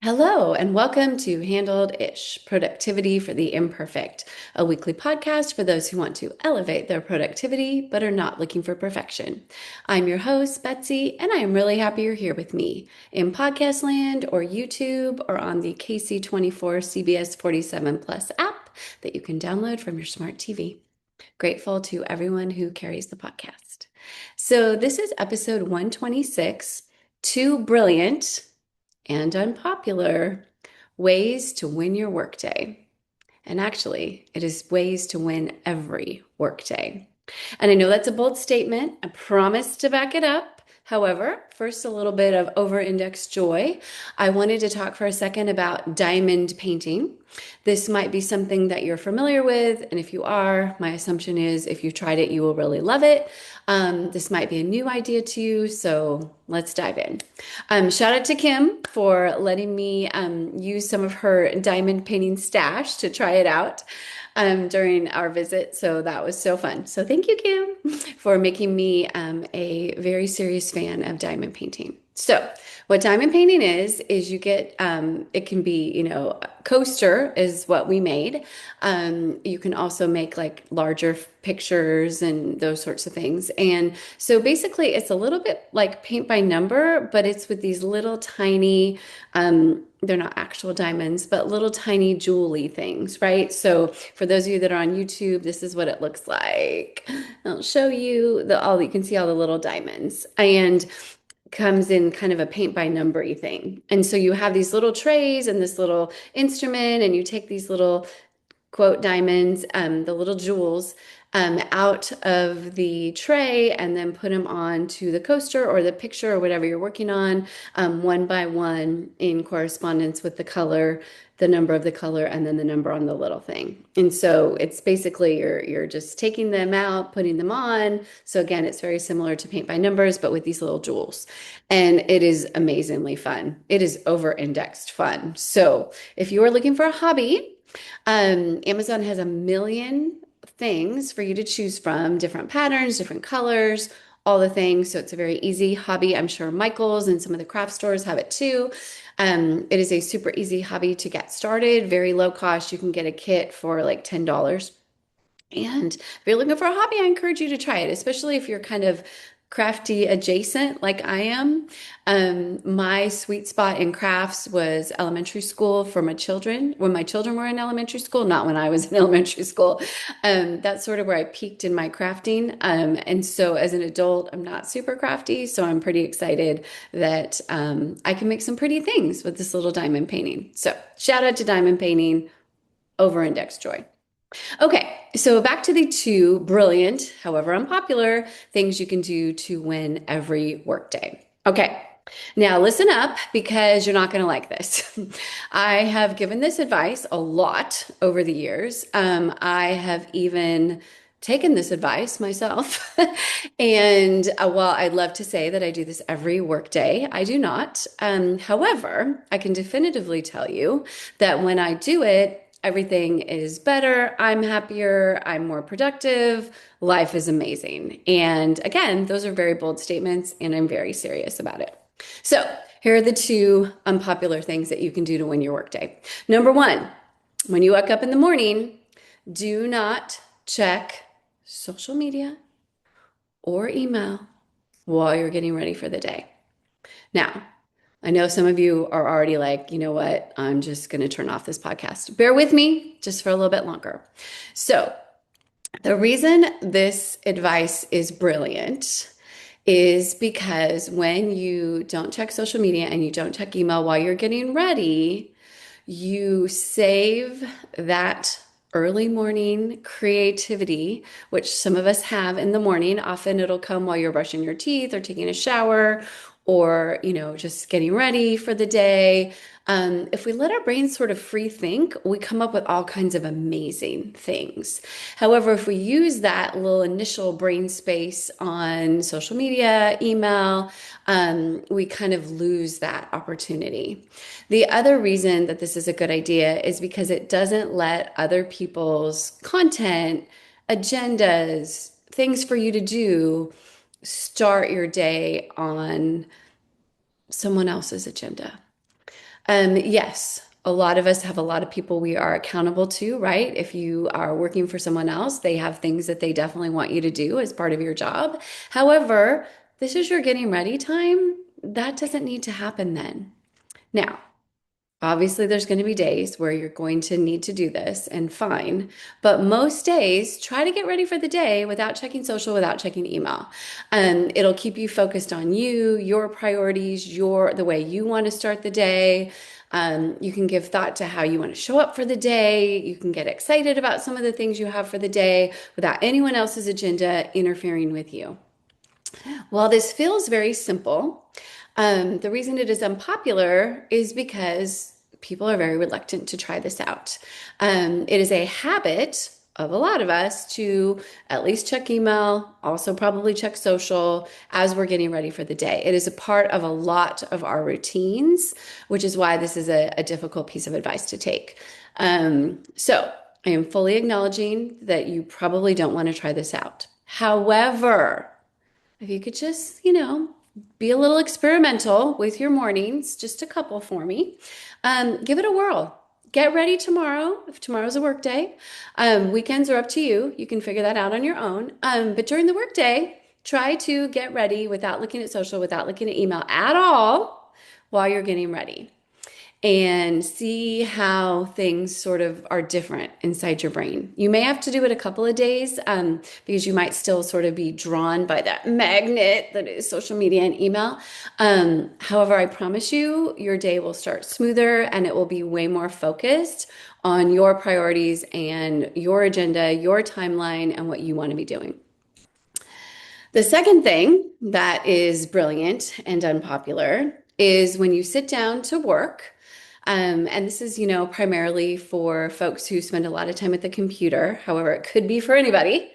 Hello, and welcome to Handled Ish Productivity for the Imperfect, a weekly podcast for those who want to elevate their productivity but are not looking for perfection. I'm your host, Betsy, and I am really happy you're here with me in podcast land or YouTube or on the KC24 CBS 47 Plus app that you can download from your smart TV. Grateful to everyone who carries the podcast. So, this is episode 126, Too Brilliant and Unpopular Ways to Win Your Workday. And actually, it is ways to win every workday. And I know that's a bold statement. I promise to back it up. However, first, a little bit of over-indexed joy. I wanted to talk for a second about diamond painting. This might be something that you're familiar with, and if you are, my assumption is if you've tried it, you will really love it. This might be a new idea to you, so let's dive in. Shout out to Kim for letting me use some of her diamond painting stash to try it out during our visit. So that was so fun. So thank you, Kim, for making me a very serious fan of diamond painting. So what diamond painting is you get, it can be, a coaster is what we made. You can also make like larger pictures and those sorts of things. And so basically it's a little bit like paint by number, but it's with these little tiny, they're not actual diamonds, but little tiny jewelry things, right? So for those of you that are on YouTube, this is what it looks like. I'll show you you can see all the little diamonds. And comes in kind of a paint by numbery thing. And so you have these little trays and this little instrument, and you take these little quote diamonds, the little jewels, out of the tray and then put them onto the coaster or the picture or whatever you're working on, one by one in correspondence with the color, the number of the color, and then the number on the little thing. And so it's basically you're just taking them out, putting them on. So again, it's very similar to paint by numbers, but with these little jewels. And it is amazingly fun. It is over-indexed fun. So if you are looking for a hobby, Amazon has a million things for you to choose from, different patterns, different colors, all the things. So it's a very easy hobby. I'm sure Michael's and some of the craft stores have it too. It is a super easy hobby to get started, very low cost. You can get a kit for like $10. And if you're looking for a hobby, I encourage you to try it, especially if you're kind of crafty adjacent like I am. My sweet spot in crafts was elementary school for my children, when my children were in elementary school, not when I was in elementary school. That's sort of where I peaked in my crafting. And so as an adult, I'm not super crafty, so I'm pretty excited that I can make some pretty things with this little diamond painting. So shout out to diamond painting, over index joy. Okay, so back to the two brilliant, however unpopular, things you can do to win every workday. Okay, now listen up because you're not going to like this. I have given this advice a lot over the years. I have even taken this advice myself. And while I'd love to say that I do this every workday, I do not. However, I can definitively tell you that when I do it, everything is better. I'm happier. I'm more productive. Life is amazing. And again, those are very bold statements, and I'm very serious about it. So, here are the two unpopular things that you can do to win your workday. Number one, when you wake up in the morning, do not check social media or email while you're getting ready for the day. Now, I know some of you are already like, you know what? I'm just going to turn off this podcast. Bear with me just for a little bit longer. So, the reason this advice is brilliant is because when you don't check social media and you don't check email while you're getting ready, you save that early morning creativity, which some of us have in the morning. Often it'll come while you're brushing your teeth or taking a shower or, just getting ready for the day. If we let our brains sort of free think, we come up with all kinds of amazing things. However, if we use that little initial brain space on social media, email, we kind of lose that opportunity. The other reason that this is a good idea is because it doesn't let other people's content, agendas, things for you to do start your day on someone else's agenda. Yes, a lot of us have a lot of people we are accountable to, right? If you are working for someone else, they have things that they definitely want you to do as part of your job. However, this is your getting ready time. That doesn't need to happen then. Now, obviously, there's going to be days where you're going to need to do this, and fine. But most days, try to get ready for the day without checking social, without checking email. It'll keep you focused on you, your priorities, the way you want to start the day. You can give thought to how you want to show up for the day. You can get excited about some of the things you have for the day without anyone else's agenda interfering with you. While this feels very simple, the reason it is unpopular is because people are very reluctant to try this out. It is a habit of a lot of us to at least check email, also probably check social as we're getting ready for the day. It is a part of a lot of our routines, which is why this is a difficult piece of advice to take. So I am fully acknowledging that you probably don't want to try this out. However, if you could just, be a little experimental with your mornings, just a couple for me, give it a whirl. Get ready tomorrow, if tomorrow's a work day. Weekends are up to you. You can figure that out on your own. But during the work day, try to get ready without looking at social, without looking at email at all while you're getting ready and see how things sort of are different inside your brain. You may have to do it a couple of days because you might still sort of be drawn by that magnet that is social media and email. However, I promise you, your day will start smoother and it will be way more focused on your priorities and your agenda, your timeline, and what you want to be doing. The second thing that is brilliant and unpopular is when you sit down to work. And this is, primarily for folks who spend a lot of time at the computer. However, it could be for anybody.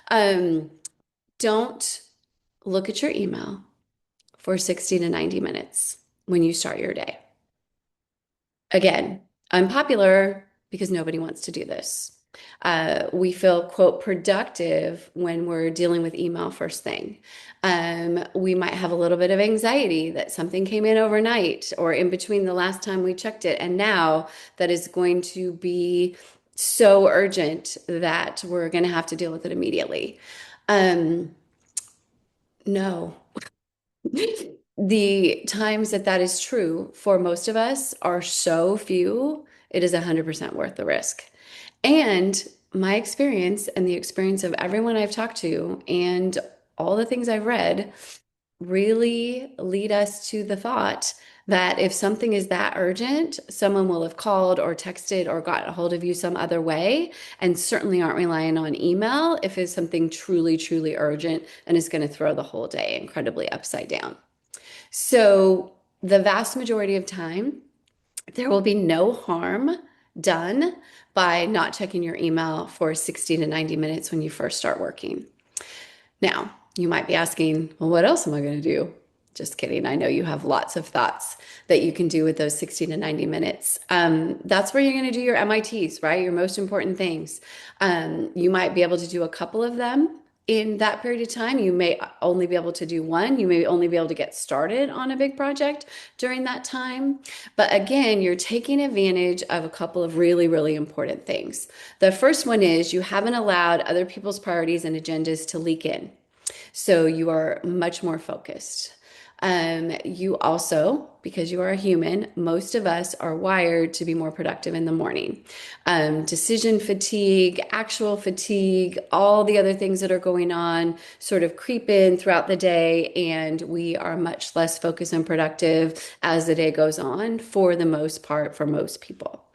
Um, don't look at your email for 60 to 90 minutes when you start your day. Again, unpopular because nobody wants to do this. We feel, quote, productive when we're dealing with email first thing. We might have a little bit of anxiety that something came in overnight or in between the last time we checked it. And now that is going to be so urgent that we're going to have to deal with it immediately. No. The times that that is true for most of us are so few, it is 100% worth the risk. And my experience and the experience of everyone I've talked to and all the things I've read really lead us to the thought that if something is that urgent, someone will have called or texted or got a hold of you some other way, and certainly aren't relying on email if it's something truly, truly urgent and is going to throw the whole day incredibly upside down. So, the vast majority of time, there will be no harm done by not checking your email for 60 to 90 minutes when you first start working. Now, you might be asking, well, what else am I going to do? Just kidding. I know you have lots of thoughts that you can do with those 60 to 90 minutes. That's where you're going to do your MITs, right? Your most important things. You might be able to do a couple of them in that period of time. You may only be able to do one. You may only be able to get started on a big project during that time. But again, you're taking advantage of a couple of really, really important things. The first one is you haven't allowed other people's priorities and agendas to leak in. So you are much more focused. You also, because you are a human, most of us are wired to be more productive in the morning. Decision fatigue, actual fatigue, all the other things that are going on sort of creep in throughout the day, and we are much less focused and productive as the day goes on for the most part for most people.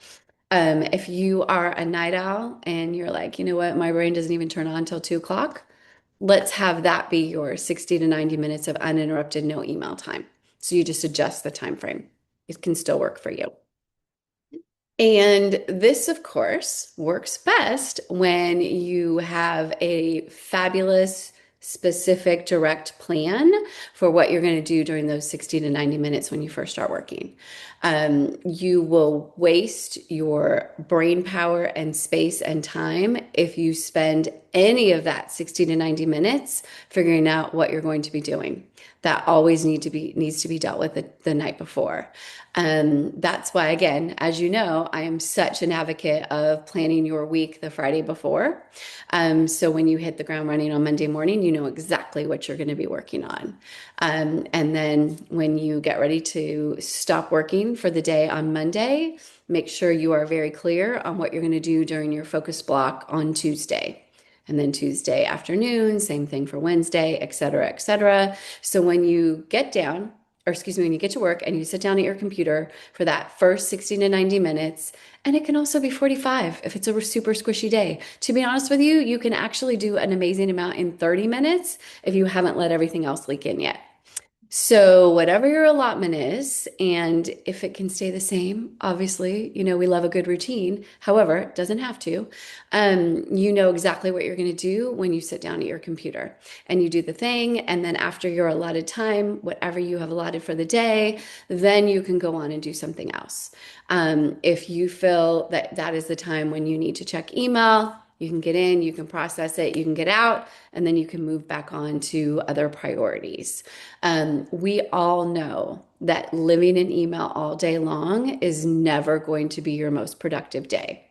If you are a night owl and you're like, you know what, my brain doesn't even turn on until 2 o'clock, let's have that be your 60 to 90 minutes of uninterrupted no email time. So you just adjust the time frame. It can still work for you. And this, of course, works best when you have a fabulous, specific, direct plan for what you're going to do during those 60 to 90 minutes when you first start working. You will waste your brain power and space and time if you spend any of that 60 to 90 minutes figuring out what you're going to be doing. That always needs to be dealt with the night before. That's why, again, as you know, I am such an advocate of planning your week the Friday before. So when you hit the ground running on Monday morning, you know exactly what you're going to be working on. And then when you get ready to stop working for the day on Monday, make sure you are very clear on what you're going to do during your focus block on Tuesday. And then Tuesday afternoon, same thing for Wednesday, et cetera, et cetera. So when you get down, or excuse me, when you get to work and you sit down at your computer for that first 60 to 90 minutes, and it can also be 45 if it's a super squishy day. To be honest with you, you can actually do an amazing amount in 30 minutes if you haven't let everything else leak in yet. So, whatever your allotment is, and if it can stay the same, obviously, you know, we love a good routine. However, it doesn't have to. You know exactly what you're going to do when you sit down at your computer and you do the thing. And then, after your allotted time, whatever you have allotted for the day, then you can go on and do something else. If you feel that that is the time when you need to check email, you can get in, you can process it, you can get out, and then you can move back on to other priorities. We all know that living in email all day long is never going to be your most productive day.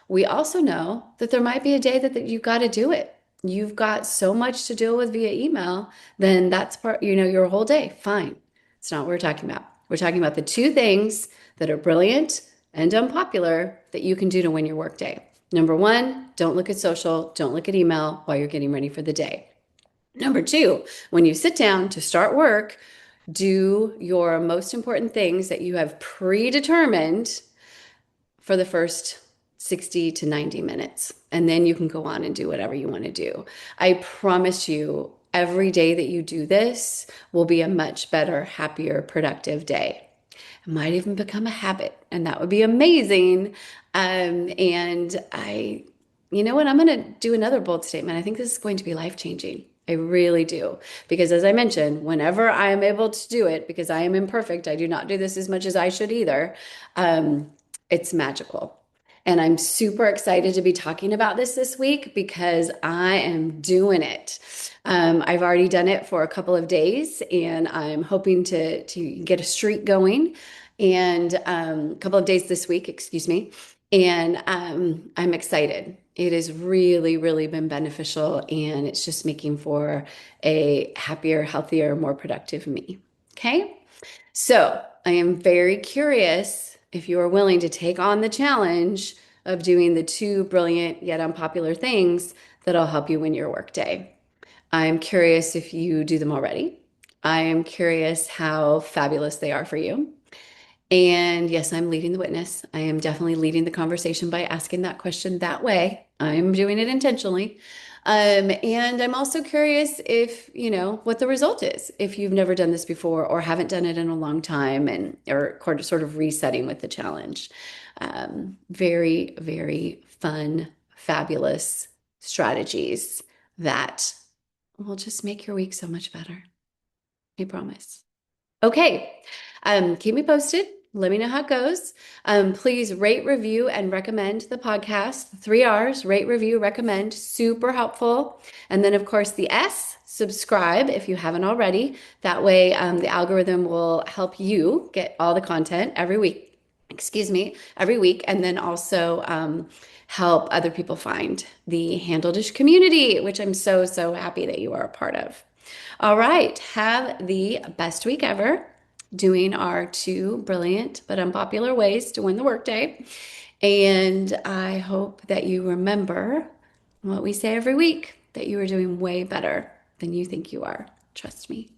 We also know that there might be a day that you've got to do it. You've got so much to deal with via email, then that's part, you know, your whole day. Fine. It's not what we're talking about. We're talking about the two things that are brilliant and unpopular that you can do to win your workday. Number one, don't look at social, don't look at email while you're getting ready for the day. Number two, when you sit down to start work, do your most important things that you have predetermined for the first 60 to 90 minutes. And then you can go on and do whatever you want to do. I promise you, every day that you do this will be a much better, happier, productive day. It might even become a habit, and that would be amazing. You know what? I'm going to do another bold statement. I think this is going to be life changing. I really do. Because as I mentioned, whenever I am able to do it, because I am imperfect, I do not do this as much as I should either. It's magical. And I'm super excited to be talking about this week because I am doing it. I've already done it for a couple of days, and I'm hoping to get a streak going, and a couple of days this week, excuse me. And I'm excited. It has really, really been beneficial, and it's just making for a happier, healthier, more productive me. Okay. So I am very curious if you are willing to take on the challenge of doing the two brilliant yet unpopular things that'll help you win your workday. I'm curious if you do them already. I am curious how fabulous they are for you. And yes, I'm leading the witness. I am definitely leading the conversation by asking that question that way. I'm doing it intentionally. And I'm also curious if, you know, what the result is, if you've never done this before or haven't done it in a long time and or sort of resetting with the challenge. Very, very fun, fabulous strategies that will just make your week so much better. I promise. Okay. Keep me posted. Let me know how it goes. Please rate, review, and recommend the podcast. 3 R's, rate, review, recommend, super helpful. And then, of course, the S, subscribe if you haven't already. That way, the algorithm will help you get all the content every week. Excuse me, every week. And then also help other people find the Handled-ish community, which I'm so, so happy that you are a part of. All right. Have the best week ever doing our two brilliant but unpopular ways to win the workday. And I hope that you remember what we say every week, that you are doing way better than you think you are. Trust me.